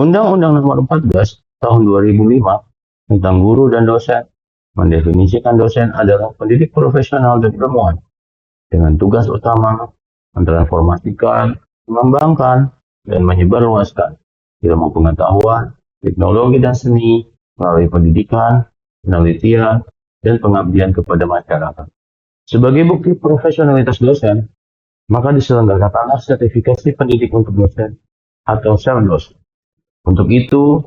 Undang-Undang Nomor 14 Tahun 2005 tentang guru dan dosen mendefinisikan dosen adalah pendidik profesional dan ilmuwan dengan tugas utama mentransformasikan, mengembangkan, dan menyebarluaskan ilmu pengetahuan, teknologi dan seni melalui pendidikan, penelitian, dan pengabdian kepada masyarakat. Sebagai bukti profesionalitas dosen, maka diselenggarakanlah sertifikasi pendidik untuk dosen atau Serdos. Untuk itu,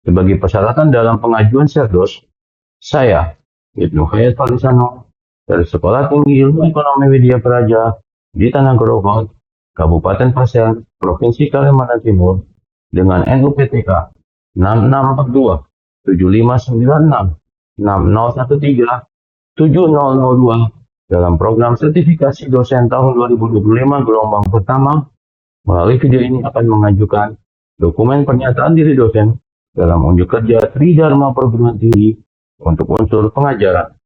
sebagai persyaratan dalam pengajuan Serdos, saya, Ibnu Hayat Falisano, dari Sekolah Tinggi Ilmu Ekonomi Widya Praja di Tanah Grogol, Kabupaten Pasir, Provinsi Kalimantan Timur, dengan NUPTK 6642 7596 6013 7002 dalam program sertifikasi dosen tahun 2025 gelombang pertama. Melalui video ini akan mengajukan dokumen pernyataan diri dosen dalam unjuk kerja Tridharma Perguruan Tinggi untuk unsur pengajaran.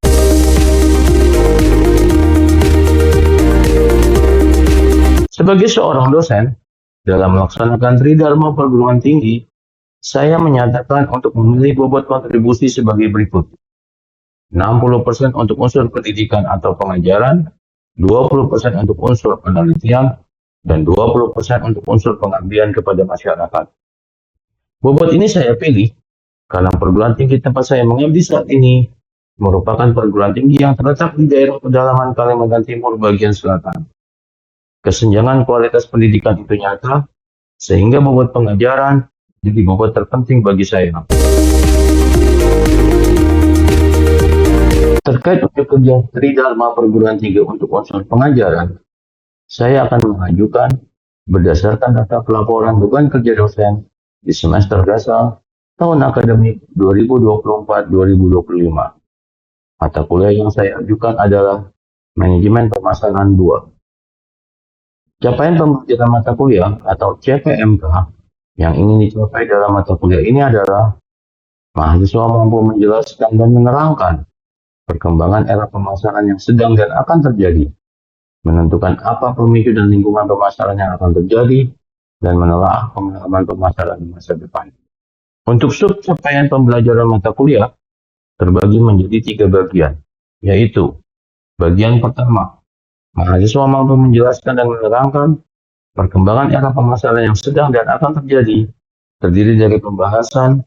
Sebagai seorang dosen, dalam melaksanakan Tridharma Perguruan Tinggi, saya menyatakan untuk memilih bobot kontribusi sebagai berikut. 60% untuk unsur pendidikan atau pengajaran, 20% untuk unsur penelitian, dan 20% untuk unsur pengabdian kepada masyarakat. Bobot ini saya pilih karena perguruan tinggi tempat saya mengabdi saat ini merupakan perguruan tinggi yang terletak di daerah pedalaman Kalimantan Timur bagian selatan. Kesenjangan kualitas pendidikan itu nyata, sehingga bobot pengajaran jadi bobot terpenting bagi saya. Terkait untuk kerja Tridharma Perguruan Tinggi untuk unsur pengajaran, saya akan mengajukan berdasarkan data pelaporan beban kerja dosen di semester dasar tahun akademik 2024-2025. Mata kuliah yang saya ajukan adalah Manajemen Pemasaran 2. Capaian pembelajaran mata kuliah atau CPMK yang ingin dicapai dalam mata kuliah ini adalah mahasiswa mampu menjelaskan dan menerangkan perkembangan era pemasaran yang sedang dan akan terjadi, menentukan apa pemicu dan lingkungan pemasaran yang akan terjadi, dan menelaah pengalaman pemasaran di masa depan. Untuk subcapaian pembelajaran mata kuliah terbagi menjadi 3 bagian, yaitu bagian pertama, mahasiswa mampu menjelaskan dan menerangkan perkembangan era pemasaran yang sedang dan akan terjadi, terdiri dari pembahasan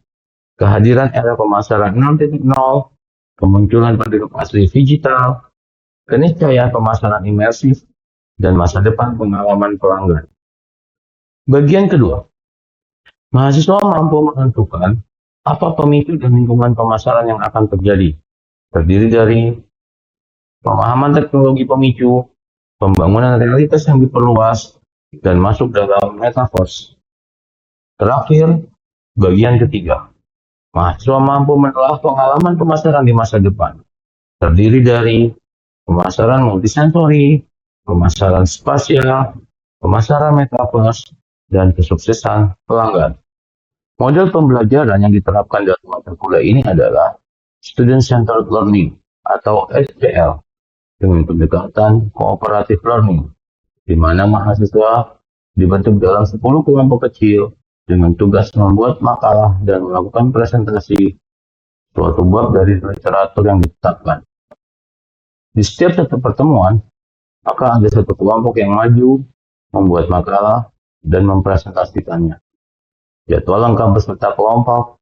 kehadiran era pemasaran 6.0, kemunculan penduduk asli digital, keniscayaan pemasaran imersif, dan masa depan pengalaman pelanggan. Bagian kedua, mahasiswa mampu menentukan apa pemicu dan lingkungan pemasaran yang akan terjadi, terdiri dari pemahaman teknologi pemicu, pembangunan realitas yang diperluas, dan masuk dalam metaverse. Terakhir, bagian ketiga, mahasiswa mampu menelaah pengalaman pemasaran di masa depan, terdiri dari pemasaran multisensori, pemasaran spasial, pemasaran metaverse, dan kesuksesan pelanggan. Model pembelajaran yang diterapkan dalam mata kuliah ini adalah Student Centered Learning atau SCL dengan pendekatan Cooperative Learning, di mana mahasiswa dibentuk dalam 10 kelompok kecil dengan tugas membuat makalah dan melakukan presentasi suatu bab dari literatur yang ditetapkan. Di setiap satu pertemuan, maka ada satu kelompok yang maju, membuat makalah, dan mempresentasikannya. Jadwal lengkap beserta kelompok,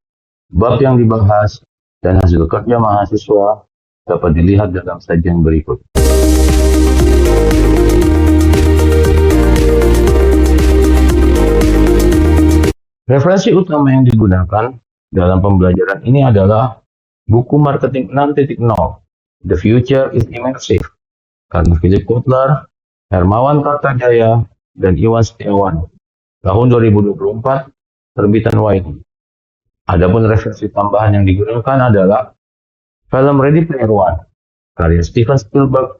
bab yang dibahas, dan hasil kerja mahasiswa dapat dilihat dalam sajian berikut. Referensi utama yang digunakan dalam pembelajaran ini adalah buku Marketing 6.0, The Future is Immersive, karya Philip Kotler, Hermawan Kartajaya, dan Iwan Setiawan, tahun 2024, terbitan Wiley. Adapun referensi tambahan yang digunakan adalah film Ready Player One, karya Steven Spielberg,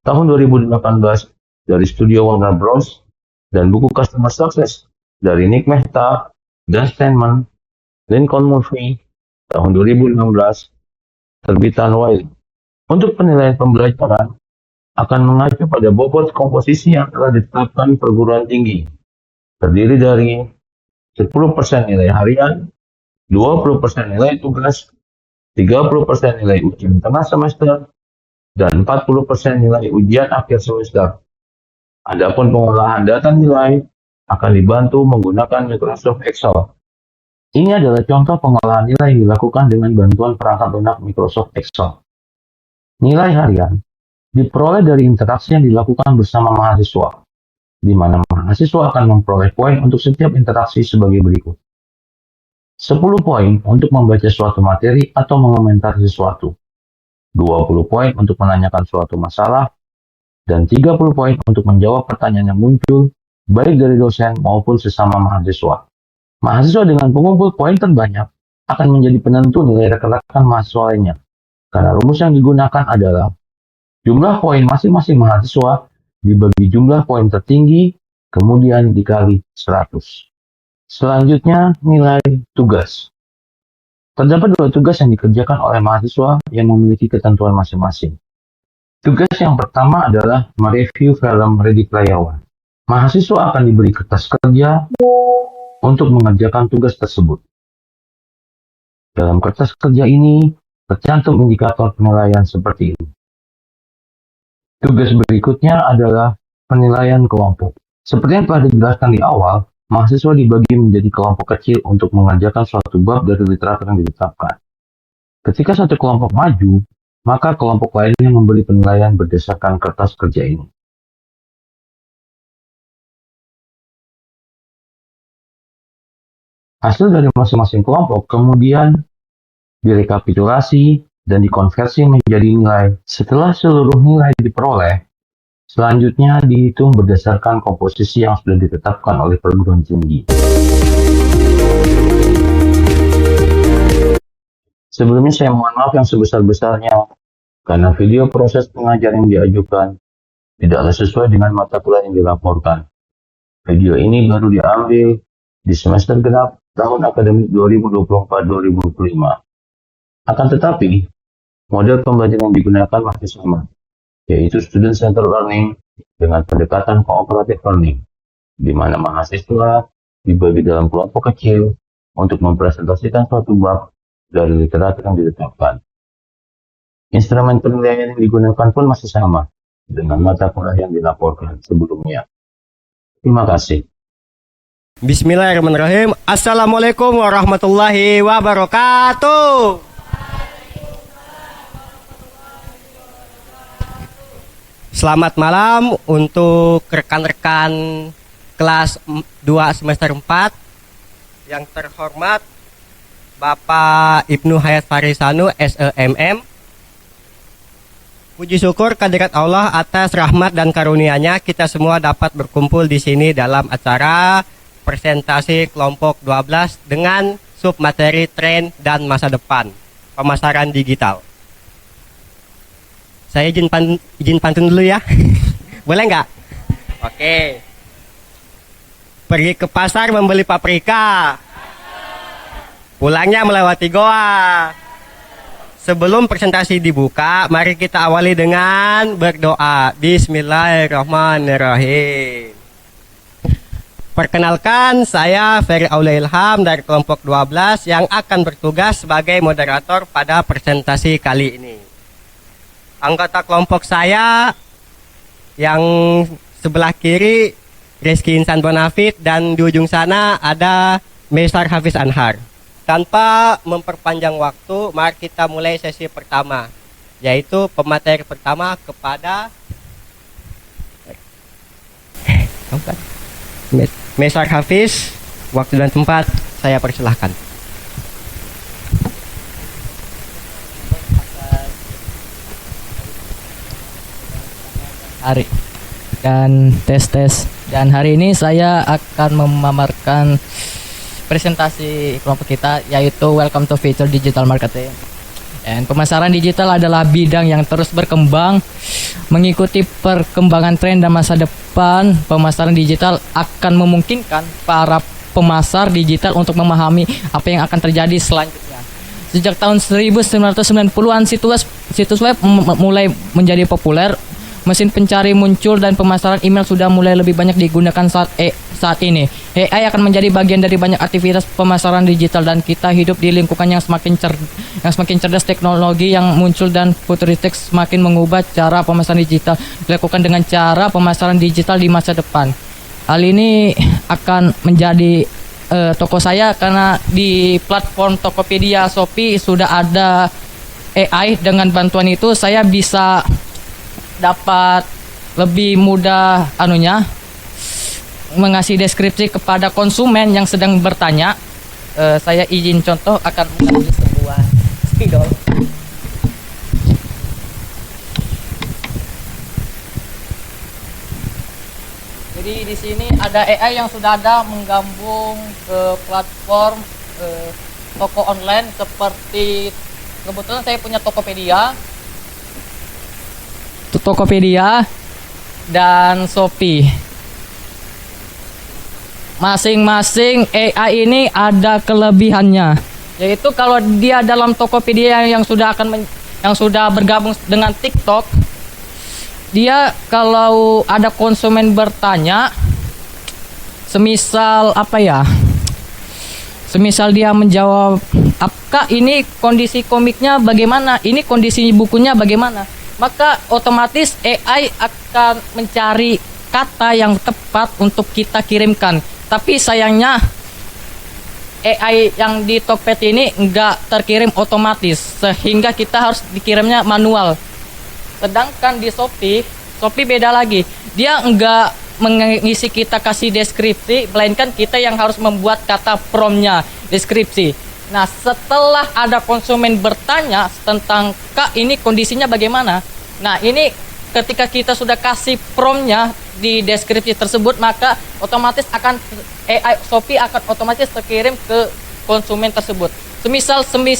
tahun 2018, dari studio Warner Bros., dan buku Customer Success dari Nick Mehta dan Steinman, Lincoln Murphy, tahun 2016, terbitan Wiley. Untuk penilaian pembelajaran akan mengacu pada bobot komposisi yang telah ditetapkan perguruan tinggi, terdiri dari 10% nilai harian, 20% nilai tugas, 30% nilai ujian tengah semester, dan 40% nilai ujian akhir semester. Adapun pengolahan data nilai akan dibantu menggunakan Microsoft Excel. Ini adalah contoh pengolahan nilai yang dilakukan dengan bantuan perangkat lunak Microsoft Excel. Nilai harian diperoleh dari interaksi yang dilakukan bersama mahasiswa, di mana mahasiswa akan memperoleh poin untuk setiap interaksi sebagai berikut. 10 poin untuk membaca suatu materi atau mengomentari sesuatu, 20 poin untuk menanyakan suatu masalah, dan 30 poin untuk menjawab pertanyaan yang muncul baik dari dosen maupun sesama mahasiswa. Mahasiswa dengan pengumpul poin terbanyak akan menjadi penentu nilai rekan-rekan mahasiswa lainnya, karena rumus yang digunakan adalah jumlah poin masing-masing mahasiswa dibagi jumlah poin tertinggi, kemudian dikali 100. Selanjutnya, nilai tugas. Terdapat 2 tugas yang dikerjakan oleh mahasiswa yang memiliki ketentuan masing-masing. Tugas yang pertama adalah mereview film Ready Player One. Mahasiswa akan diberi kertas kerja untuk mengerjakan tugas tersebut. Dalam kertas kerja ini, tercantum indikator penilaian seperti ini. Tugas berikutnya adalah penilaian kelompok. Seperti yang telah dijelaskan di awal, mahasiswa dibagi menjadi kelompok kecil untuk mengerjakan suatu bab dari literatur yang ditetapkan. Ketika satu kelompok maju, maka kelompok lainnya memberi penilaian berdasarkan kertas kerja ini. Hasil dari masing-masing kelompok kemudian direkapitulasi dan dikonversi menjadi nilai. Setelah seluruh nilai diperoleh, selanjutnya dihitung berdasarkan komposisi yang sudah ditetapkan oleh perguruan tinggi. Sebelumnya saya mohon maaf yang sebesar-besarnya karena video proses pengajaran yang diajukan tidaklah sesuai dengan mata kuliah yang dilaporkan. Video ini baru diambil di semester genap tahun akademik 2024-2025. Akan tetapi, model pembelajaran yang digunakan masih sama, yaitu student-centered learning dengan pendekatan cooperative learning, di mana mahasiswa dibagi dalam kelompok kecil untuk mempresentasikan suatu bab dari literatur yang ditetapkan. Instrumen penilaian yang digunakan pun masih sama dengan mata kuliah yang dilaporkan sebelumnya. Terima kasih. Bismillahirrahmanirrahim. Assalamualaikum warahmatullahi wabarakatuh. Selamat malam untuk rekan-rekan kelas 2 semester 4. Yang terhormat Bapak Ibnu Hayat Farisanu SEMM. Puji syukur kehadirat Allah atas rahmat dan karunia-Nya kita semua dapat berkumpul di sini dalam acara presentasi kelompok 12 dengan submateri tren dan masa depan pemasaran digital. Saya izin pantun dulu ya. Boleh nggak? Oke. Pergi ke pasar membeli paprika, pulangnya melewati goa. Sebelum presentasi dibuka, mari kita awali dengan berdoa. Bismillahirrahmanirrahim. Perkenalkan, saya Ferry Aulia Ilham dari kelompok 12 yang akan bertugas sebagai moderator pada presentasi kali ini. Anggota kelompok saya yang sebelah kiri Rizky Insan Bonafit dan di ujung sana ada Mesar Hafiz Anhar. Tanpa memperpanjang waktu, mari kita mulai sesi pertama, yaitu pemateri pertama kepada Mesar Hafiz. Waktu dan tempat saya persilahkan. Hari dan tes dan hari ini saya akan memamerkan presentasi kelompok kita, yaitu Welcome to Future Digital Marketing. Dan pemasaran digital adalah bidang yang terus berkembang. Mengikuti perkembangan tren dan masa depan, pemasaran digital akan memungkinkan para pemasar digital untuk memahami apa yang akan terjadi selanjutnya. Sejak tahun 1990-an situs web mulai menjadi populer. mesin pencari muncul dan pemasaran email sudah mulai lebih banyak digunakan saat ini. AI akan menjadi bagian dari banyak aktivitas pemasaran digital dan kita hidup di lingkungan yang semakin cerdas. Teknologi yang muncul dan futuristik semakin mengubah cara pemasaran digital dilakukan dengan cara pemasaran digital di masa depan. Hal ini akan menjadi toko saya karena di platform Tokopedia, Shopee sudah ada AI. Dengan bantuan itu saya bisa dapat lebih mudah mengasih deskripsi kepada konsumen yang sedang bertanya. Saya izin contoh akan mengambil sebuah spidol. Jadi di sini ada AI yang sudah ada menggabung ke platform toko online seperti kebetulan saya punya Tokopedia dan Shopee. Masing-masing AI ini ada kelebihannya, yaitu kalau dia dalam Tokopedia yang sudah bergabung dengan TikTok, dia kalau ada konsumen bertanya, semisal dia menjawab, apakah ini kondisi komiknya bagaimana, ini kondisi bukunya bagaimana, maka otomatis AI akan mencari kata yang tepat untuk kita kirimkan. Tapi sayangnya AI yang di Tokped ini enggak terkirim otomatis, sehingga kita harus dikirimnya manual. Sedangkan di Shopee beda lagi. Dia enggak mengisi kita kasih deskripsi, melainkan kita yang harus membuat kata promptnya, deskripsi. Nah, setelah ada konsumen bertanya tentang, Kak, ini kondisinya bagaimana? Nah, ini ketika kita sudah kasih promptnya di deskripsi tersebut, maka otomatis akan AI Shopee akan otomatis terkirim ke konsumen tersebut. Semisal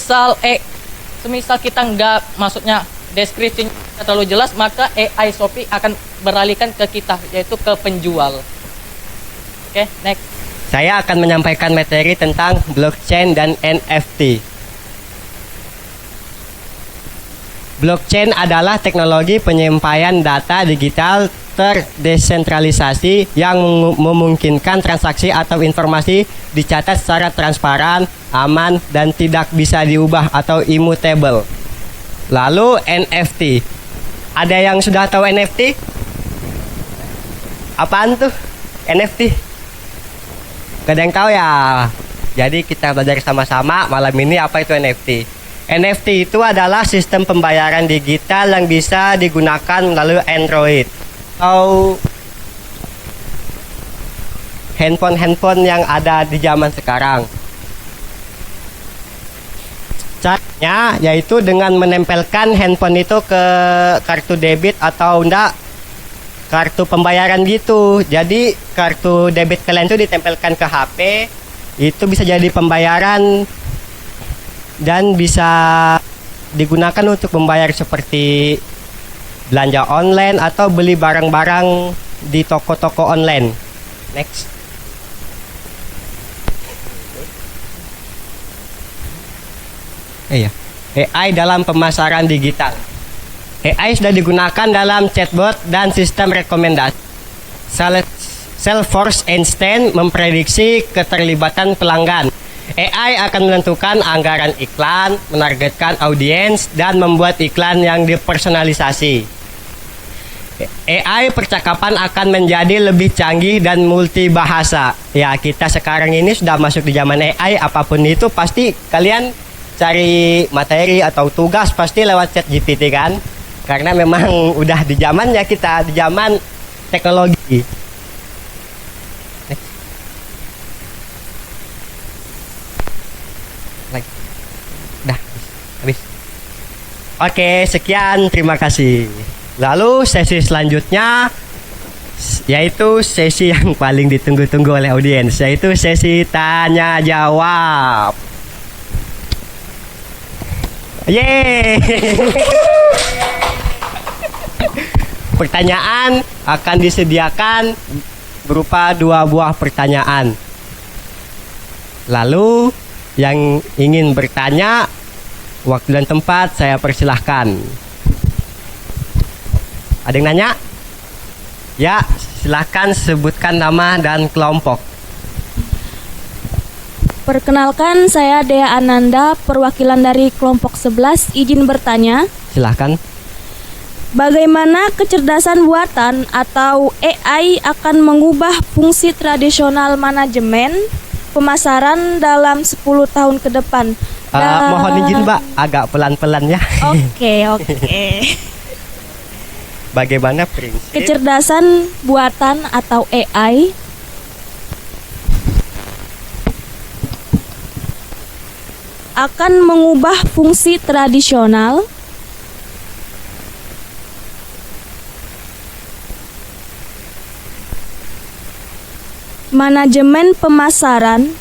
kita enggak, maksudnya deskripsinya terlalu jelas, maka AI Shopee akan beralihkan ke kita, yaitu ke penjual. Oke, next. Saya akan menyampaikan materi tentang blockchain dan NFT. Blockchain adalah teknologi penyampaian data digital terdesentralisasi yang memungkinkan transaksi atau informasi dicatat secara transparan, aman, dan tidak bisa diubah atau immutable. Lalu NFT. Ada yang sudah tahu NFT? Apaan tuh NFT? Gak ada yang tahu ya? Jadi kita belajar sama-sama malam ini apa itu NFT. NFT itu adalah sistem pembayaran digital yang bisa digunakan melalui Android atau handphone yang ada di zaman sekarang. Caranya yaitu dengan menempelkan handphone itu ke kartu debit atau enggak kartu pembayaran gitu. Jadi kartu debit kalian itu ditempelkan ke HP, itu bisa jadi pembayaran dan bisa digunakan untuk membayar seperti belanja online atau beli barang-barang di toko-toko online. Next. AI dalam pemasaran digital. AI sudah digunakan dalam chatbot dan sistem rekomendasi. Salesforce Einstein memprediksi keterlibatan pelanggan. AI akan menentukan anggaran iklan, menargetkan audiens, dan membuat iklan yang dipersonalisasi. AI percakapan akan menjadi lebih canggih dan multibahasa. Ya, kita sekarang ini sudah masuk di zaman AI, apapun itu pasti kalian cari materi atau tugas pasti lewat ChatGPT kan? Karena memang udah di zamannya kita, di zaman teknologi. Habis. Oke, sekian, terima kasih. Lalu sesi selanjutnya yaitu sesi yang paling ditunggu-tunggu oleh audiens, yaitu sesi tanya jawab. Yeay. Pertanyaan akan disediakan berupa 2 buah pertanyaan. Lalu yang ingin bertanya, waktu dan tempat saya persilahkan. Ada yang nanya? Ya, silakan sebutkan nama dan kelompok. Perkenalkan, saya Dea Ananda, perwakilan dari kelompok 11. Izin bertanya, Silakan. bagaimana kecerdasan buatan atau AI akan mengubah fungsi tradisional manajemen pemasaran dalam 10 tahun ke depan? Mohon izin Mbak, agak pelan-pelan ya. Oke. Bagaimana prinsip Kecerdasan buatan atau AI akan mengubah fungsi tradisional manajemen pemasaran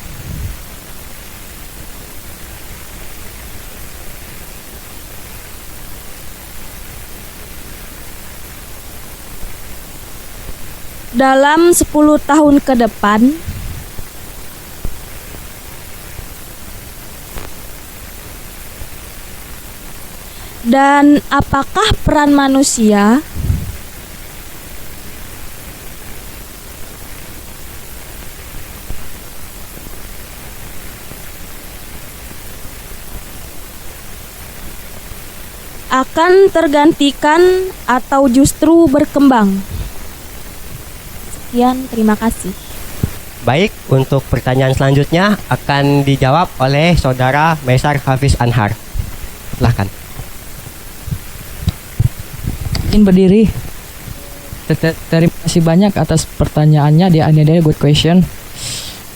dalam 10 tahun ke depan dan apakah peran manusia akan tergantikan atau justru berkembang? Sekian, terima kasih. Baik, untuk pertanyaan selanjutnya akan dijawab oleh Saudara Mesar Hafiz Anhar. Silakan. Izin berdiri. Terima kasih banyak atas pertanyaannya. Dia good question.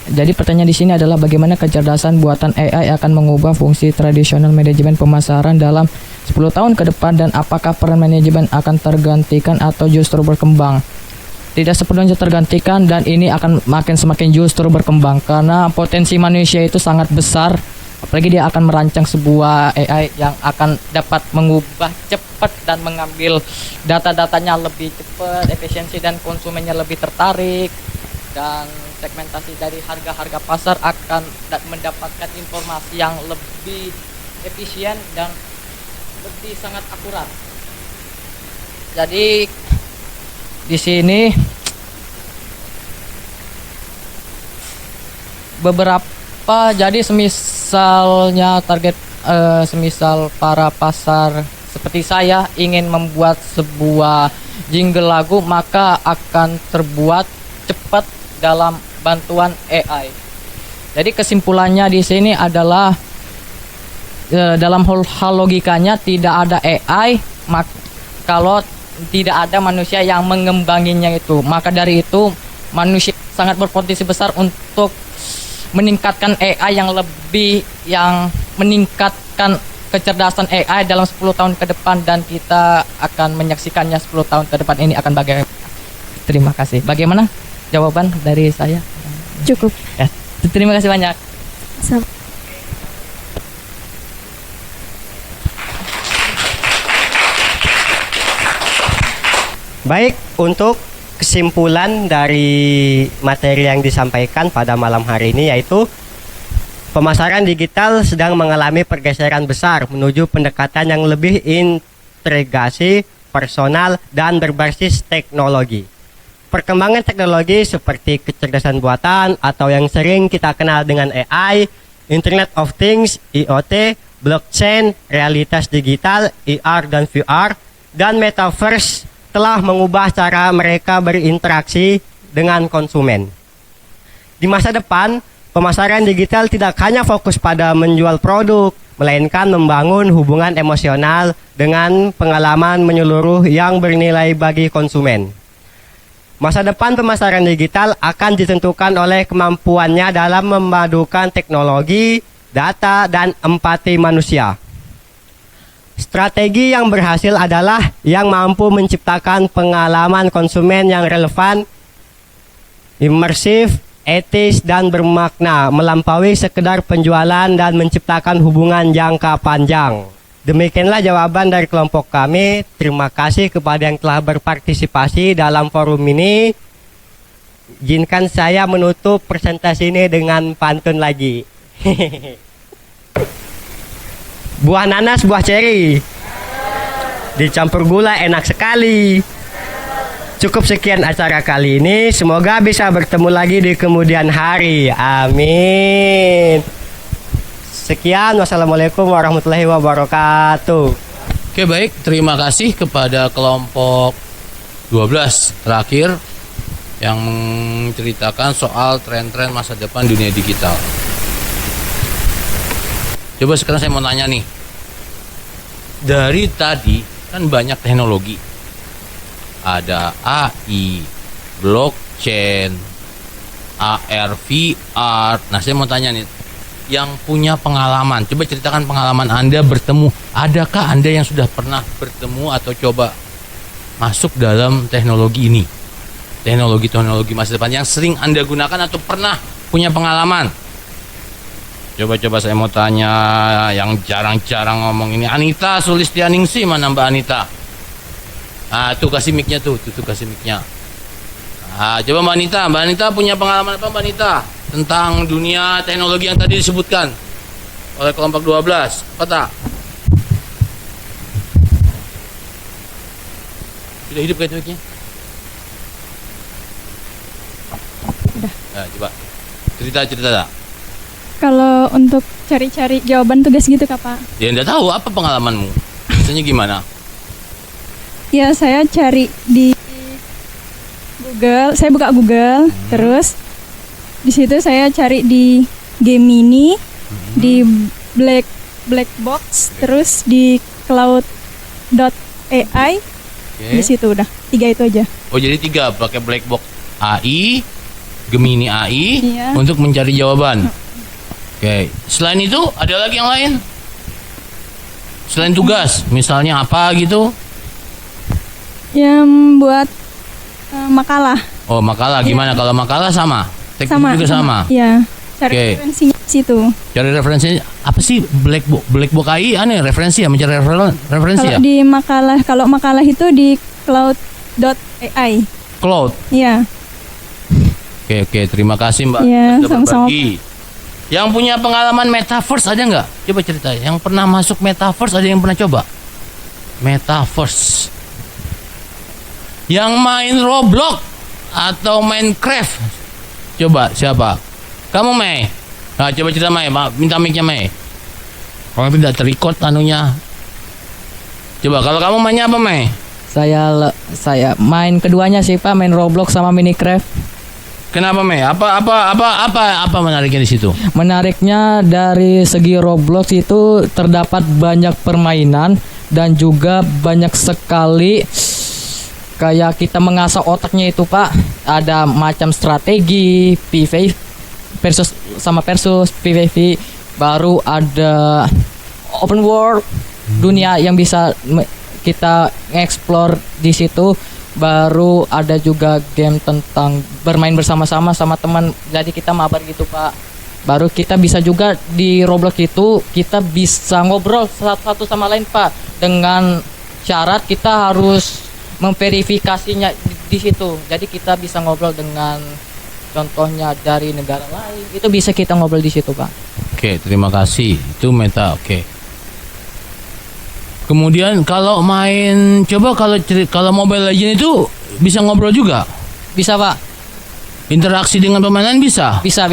Jadi pertanyaan di sini adalah bagaimana kecerdasan buatan AI akan mengubah fungsi tradisional manajemen pemasaran dalam 10 tahun ke depan dan apakah peran manajemen akan tergantikan atau justru berkembang? Tidak sepenuhnya tergantikan dan ini akan semakin justru berkembang karena potensi manusia itu sangat besar. Apalagi dia akan merancang sebuah AI yang akan dapat mengubah cepat dan mengambil data-datanya lebih cepat, efisiensi dan konsumennya lebih tertarik, dan segmentasi dari harga-harga pasar akan mendapatkan informasi yang lebih efisien dan lebih sangat akurat. Jadi di sini beberapa, jadi semisalnya semisal para pasar seperti saya ingin membuat sebuah jingle lagu, maka akan terbuat cepat dalam bantuan AI. Jadi kesimpulannya di sini adalah dalam hal logikanya tidak ada AI kalau tidak ada manusia yang mengembanginya itu. Maka dari itu manusia sangat berpotensi besar untuk meningkatkan AI yang meningkatkan kecerdasan AI dalam 10 tahun ke depan, dan kita akan menyaksikannya 10 tahun ke depan ini akan bagaimana. Terima kasih. Bagaimana jawaban dari saya? Cukup. Ya, terima kasih banyak. Baik, untuk kesimpulan dari materi yang disampaikan pada malam hari ini yaitu pemasaran digital sedang mengalami pergeseran besar menuju pendekatan yang lebih integrasi, personal, dan berbasis teknologi. Perkembangan teknologi seperti kecerdasan buatan atau yang sering kita kenal dengan AI, Internet of Things, IoT, blockchain, realitas digital, AR dan VR, dan metaverse telah mengubah cara mereka berinteraksi dengan konsumen. Di masa depan, pemasaran digital tidak hanya fokus pada menjual produk, melainkan membangun hubungan emosional dengan pengalaman menyeluruh yang bernilai bagi konsumen. Masa depan pemasaran digital akan ditentukan oleh kemampuannya dalam memadukan teknologi, data, dan empati manusia. Strategi yang berhasil adalah yang mampu menciptakan pengalaman konsumen yang relevan, imersif, etis, dan bermakna, melampaui sekedar penjualan dan menciptakan hubungan jangka panjang. Demikianlah jawaban dari kelompok kami. Terima kasih kepada yang telah berpartisipasi dalam forum ini. Izinkan saya menutup presentasi ini dengan pantun lagi. Buah nanas, buah ceri, dicampur gula enak sekali. cukup sekian acara kali ini. Semoga bisa bertemu lagi di kemudian hari. Amin. Sekian, wassalamualaikum warahmatullahi wabarakatuh. Oke, baik, terima kasih kepada kelompok 12 terakhir yang menceritakan soal tren-tren masa depan dunia digital. Coba sekarang saya mau nanya nih. Dari tadi kan banyak teknologi. Ada AI, blockchain, AR, VR. Nah, saya mau tanya nih, yang punya pengalaman, coba ceritakan pengalaman Anda bertemu. Adakah Anda yang sudah pernah bertemu atau coba masuk dalam teknologi ini? Teknologi masa depan yang sering Anda gunakan atau pernah punya pengalaman? Coba saya mau tanya yang jarang-jarang ngomong ini. Anita Sulistianingsih, mana Mbak Anita? Ah, tuh kasih mic-nya tuh kasih mic-nya. Ah, coba Mbak Anita punya pengalaman apa Mbak Anita tentang dunia teknologi yang tadi disebutkan oleh kelompok 12? Apa tak? Sudah hidup kayak mic-nya? Udah. Nah, coba cerita tak? Kalau untuk cari-cari jawaban tugas gitu Kak Pak. Ya Anda tahu apa pengalamanmu? Biasanya gimana? Ya saya cari di Google, saya buka Google, terus di situ saya cari di Gemini, di Black Box, terus di Cloud.ai. Di situ udah 3 itu aja. Oh, jadi 3 pakai black box AI, Gemini AI Iya. untuk mencari jawaban. Oke, selain itu ada lagi yang lain? Selain tugas, misalnya apa gitu? Yang buat makalah. Oh, makalah gimana? Kalau makalah sama? Teknik Sama. juga sama. Iya. Cari Oke. referensinya di situ. Cari referensinya apa sih black box AI? Aneh, referensi ya, mencari referensi ya? Kalau di makalah itu di Cloud.ai. Cloud. Iya. Oke, terima kasih Mbak. Iya, sudah sama-sama. berbagi. Yang punya pengalaman metaverse ada nggak? Coba cerita. Yang pernah masuk metaverse ada yang pernah coba? Metaverse. Yang main Roblox atau Minecraft? Coba siapa? Kamu Mei. Nah, coba cerita Mei. Minta mic-nya Mei. Kalau tidak terrecord anunya. Coba kalau kamu mainnya apa Mei? Saya main keduanya sih Pak, main Roblox sama Minecraft. Kenapa Mei? Apa menariknya di situ? Menariknya dari segi Roblox itu terdapat banyak permainan dan juga banyak sekali kayak kita mengasah otaknya itu Pak. Ada macam strategi, PvP versus PvP, baru ada open world, dunia yang bisa kita explore di situ. Baru ada juga game tentang bermain bersama-sama sama teman, jadi kita mabar gitu Pak. Baru kita bisa juga di Roblox itu kita bisa ngobrol satu sama lain Pak, dengan syarat kita harus memverifikasinya di situ. Jadi kita bisa ngobrol dengan contohnya dari negara lain, itu bisa kita ngobrol di situ Pak. Oke, terima kasih. Itu meta. Oke. Kemudian kalau main, coba kalau Mobile Legends itu bisa ngobrol juga. Bisa Pak. Interaksi dengan pemain lain bisa. Bisa.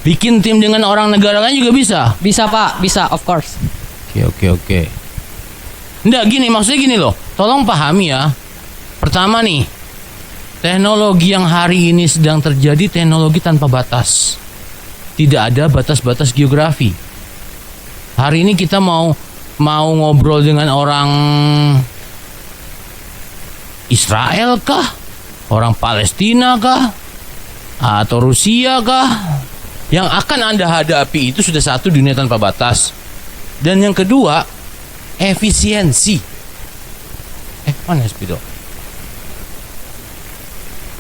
Bikin tim dengan orang negara lain juga bisa. Bisa Pak, bisa, of course. Oke. Nggak, gini, maksudnya gini loh. Tolong pahami ya. Pertama nih, teknologi yang hari ini sedang terjadi teknologi tanpa batas. Tidak ada batas-batas geografi. Hari ini kita mau ngobrol dengan orang Israel kah? Orang Palestina kah? Atau Rusia kah? Yang akan Anda hadapi itu sudah satu, dunia tanpa batas. Dan yang kedua, efisiensi. Mana Spido?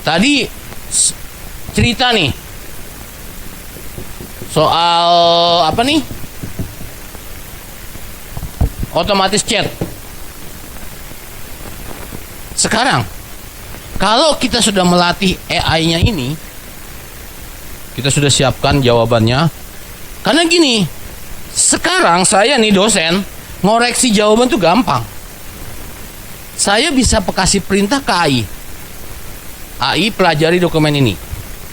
Tadi cerita nih soal apa nih? Otomatis chat. Sekarang kalau kita sudah melatih AI-nya ini, kita sudah siapkan jawabannya. Karena gini, sekarang saya nih dosen, ngoreksi jawaban tuh gampang. Saya bisa kasih perintah ke AI. AI pelajari dokumen ini.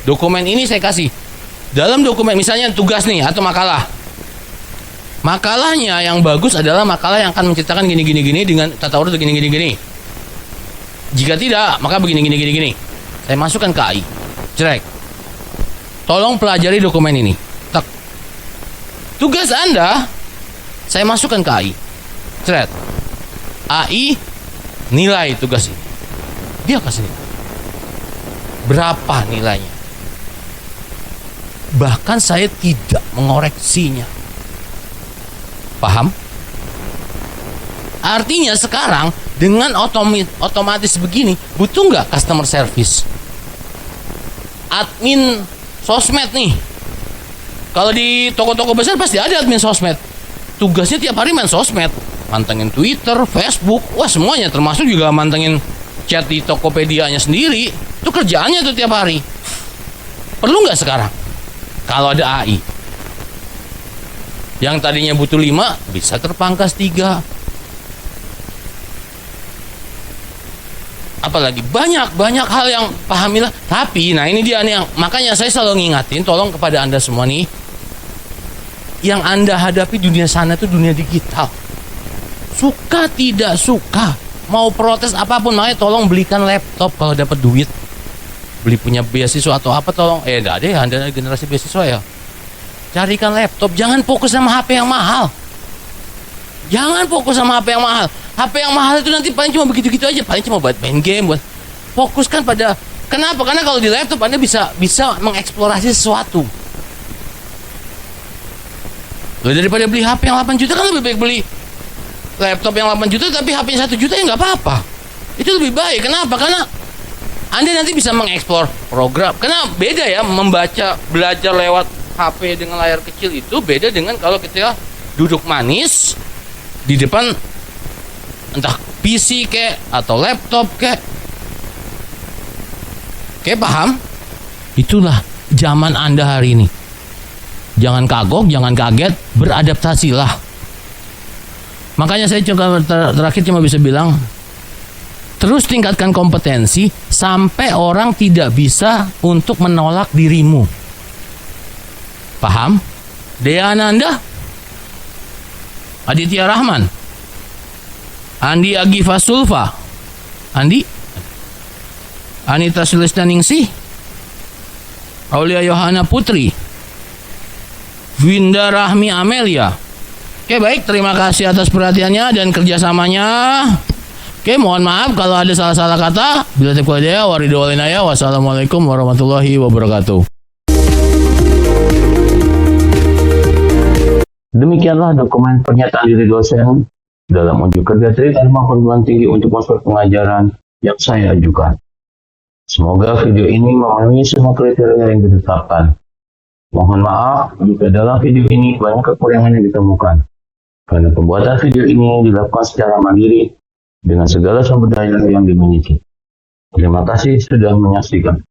Dokumen ini saya kasih. Dalam dokumen misalnya tugas nih atau makalah. Makalahnya yang bagus adalah makalah yang akan menceritakan gini dengan tata urut gini. Jika tidak, maka begini. Saya masukkan ke AI. Jelek. Tolong pelajari dokumen ini. Tak. Tugas Anda saya masukkan ke AI. Thread. AI nilai tugas ini. Dia kasih nilai. Berapa nilainya? Bahkan saya tidak mengoreksinya. Paham? Artinya sekarang dengan otomatis begini, butuh nggak customer service? Admin sosmed nih. Kalau di toko-toko besar pasti ada admin sosmed. Tugasnya tiap hari main sosmed, mantengin Twitter, Facebook, wah semuanya, termasuk juga mantengin chat di Tokopedia-nya sendiri. Itu kerjaannya tuh tiap hari. Perlu nggak sekarang? Kalau ada AI, yang tadinya butuh 5 bisa terpangkas 3. Apalagi banyak hal yang pahamilah. Tapi nah ini dia nih yang makanya saya selalu ngingatin, tolong kepada Anda semua nih, yang Anda hadapi dunia sana itu dunia digital. Suka tidak suka, mau protes apapun, makanya tolong belikan laptop kalau dapat duit. Beli punya beasiswa atau apa, tolong enggak ada ya, Anda generasi beasiswa ya. Carikan laptop, jangan fokus sama HP yang mahal. Jangan fokus sama HP yang mahal. HP yang mahal itu nanti paling cuma begitu-gitu aja, paling cuma buat main game, buat. Fokuskan pada, kenapa? Karena kalau di laptop Anda bisa mengeksplorasi sesuatu. Loh, daripada beli HP yang 8 juta kan lebih baik beli laptop yang 8 juta tapi HP yang 1 juta ya nggak apa-apa. Itu lebih baik. Kenapa? Karena Anda nanti bisa mengeksplor program. Karena beda ya, belajar lewat HP dengan layar kecil itu beda dengan kalau kita duduk manis di depan entah PC kek atau laptop kek. Oke, paham? Itulah zaman Anda hari ini. Jangan kagok, jangan kaget, beradaptasilah. Makanya saya terakhir cuma bisa bilang, terus tingkatkan kompetensi sampai orang tidak bisa untuk menolak dirimu. Paham? Dea Ananda, Aditya Rahman, Andi Agifa Sulfa, Anita Sulistyaningsih, Aulia Yohana Putri, Winda Rahmi Amelia. Oke, baik, terima kasih atas perhatiannya dan kerjasamanya. Oke, mohon maaf kalau ada salah-salah kata. Bila tepuk waridwalinaya. Wassalamualaikum warahmatullahi wabarakatuh. Demikianlah dokumen pernyataan diri dosen dalam unjuk kerja terima perguruan tinggi untuk masuk pengajaran yang saya ajukan. Semoga video ini memenuhi semua kriteria yang ditetapkan. Mohon maaf jika dalam video ini banyak kekurangan yang ditemukan, karena pembuatan video ini dilakukan secara mandiri dengan segala sumber daya yang dimiliki. Terima kasih sudah menyaksikan.